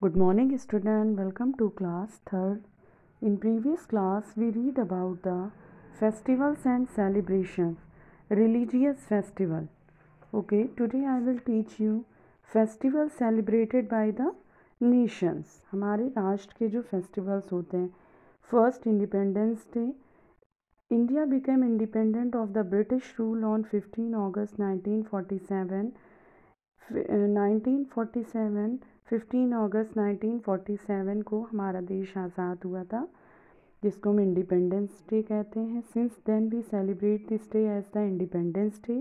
Good morning student, welcome to class 3rd. In previous class we read about the festivals and celebrations, religious festival. Okay, today I will teach you festivals celebrated by the nations. हमारे राष्ट्र के जो festivals होते हैं, First Independence Day. India became independent of the British rule on 15 August 1947. 15 अगस्त 1947 को हमारा देश आज़ाद हुआ था, जिसको हम इंडिपेंडेंस डे कहते हैं. Since then we celebrate this day as the Independence Day.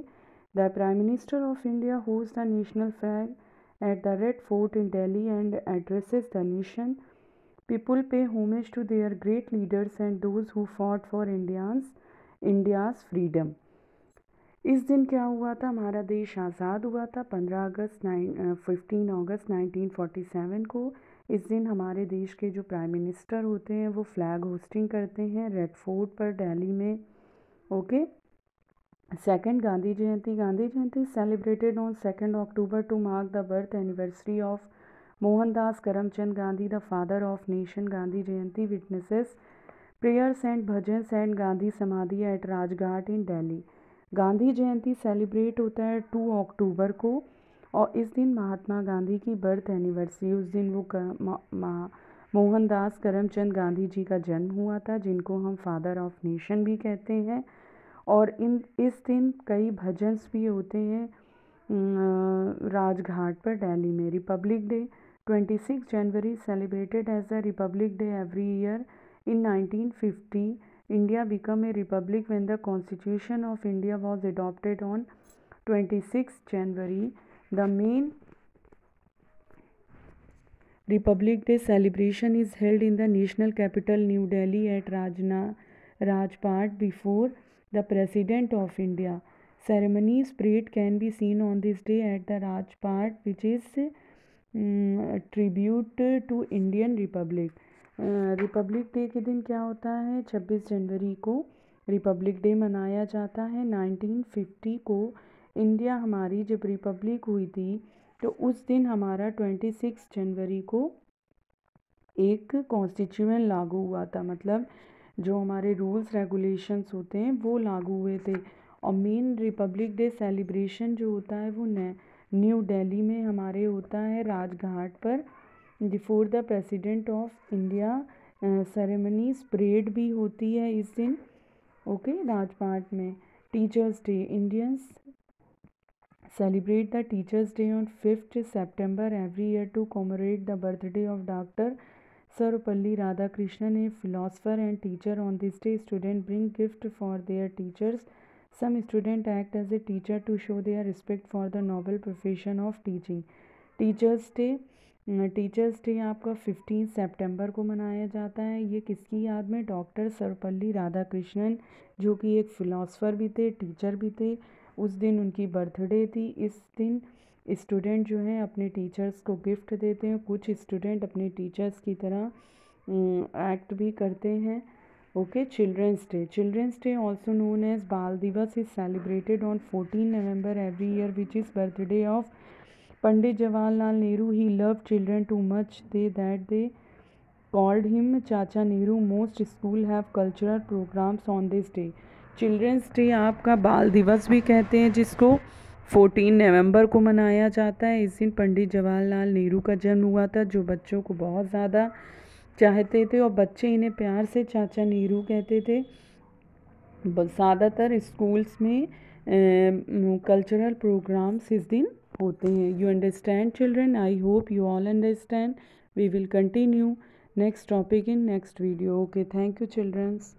The prime minister of India holds the national flag at the Red Fort in Delhi and addresses the nation. People pay homage to their great leaders and those who fought for India's freedom. इस दिन क्या हुआ था, हमारा देश आज़ाद हुआ था 15 अगस्त 1947 को. इस दिन हमारे देश के जो प्राइम मिनिस्टर होते हैं वो फ्लैग होस्टिंग करते हैं रेड फोर्ट पर दिल्ली में. Okay. Second, Gandhi Jayanti celebrated on 2 October to mark the birth anniversary of Mohandas Karamchand Gandhi, the father of nation. Gandhi Jayanti witnesses prayers and bhajans and Gandhi Samadhi at Rajghat in Delhi. Gandhi Jayanti celebrate होता है 2 अक्टूबर को, और इस दिन महात्मा गांधी की बर्थ एनिवर्सरी, उस दिन वो मोहनदास करमचंद गांधी जी का जन्म हुआ था, जिनको हम फादर ऑफ नेशन भी कहते हैं. और इस दिन कई भजन्स भी होते हैं राजघाट पर दिल्ली में. Republic Day 26 January celebrated as the Republic Day every year. In 1950, India became a republic when the Constitution of India was adopted on 26 January. The main Republic Day celebration is held in the national capital New Delhi at Rajpath before the President of India. Ceremonies parade can be seen on this day at the Rajpath, which is tribute to Indian Republic. Republic day के दिन क्या होता है, 26 जनवरी को Republic day मनाया जाता है. 1950 को इंडिया हमारी जब रिपब्लिक हुई थी तो उस दिन हमारा 26 जनवरी को एक कॉन्स्टिट्यूशन लागू हुआ था. मतलब जो हमारे रूल्स रेगुलेशंस होते हैं वो लागू हुए थे. और मेन रिपब्लिक डे सेलिब्रेशन जो होता है वो न्यू दिल्ली में हमारे होता है राजघाट पर before the president of India. Ceremonies parade भी होती है इस दिन. ओके, राजपाट में. Teachers' Day, Indians celebrate the Teachers' Day on 5 September every year to commemorate the birthday of doctor Sarvepalli Radhakrishnan, a philosopher and teacher. On this day student bring gift for their teachers. Some student act as a teacher to show their respect for the noble profession of teaching. Teachers' day आपका 15 सितंबर को मनाया जाता है. ये किसकी याद में, doctor Sarvepalli Radhakrishnan, जो कि एक फ़िलासफ़र भी थे, टीचर भी थे. उस दिन उनकी बर्थडे थी. इस दिन स्टूडेंट जो हैं अपने टीचर्स को गिफ्ट देते हैं. कुछ स्टूडेंट अपने टीचर्स की तरह एक्ट भी करते हैं. Okay. Children's Day also known as Bal Diwas is celebrated on 14 November every year, which is birthday of Pandit Jawaharlal Nehru. He loved children too much that they called him Chacha Nehru. Most schools have cultural programs on this day. Children's Day आपका बाल दिवस भी कहते हैं, जिसको 14 नवंबर को मनाया जाता है. इस दिन पंडित जवाहरलाल नेहरू का जन्म हुआ था, जो बच्चों को बहुत ज़्यादा चाहते थे और बच्चे इन्हें प्यार से चाचा नेहरू कहते थे. ज़्यादातर स्कूल्स में कल्चरल प्रोग्राम्स इस दिन होते हैं. You understand children? I hope you all understand. We will continue next topic in next video. Okay, thank you children's.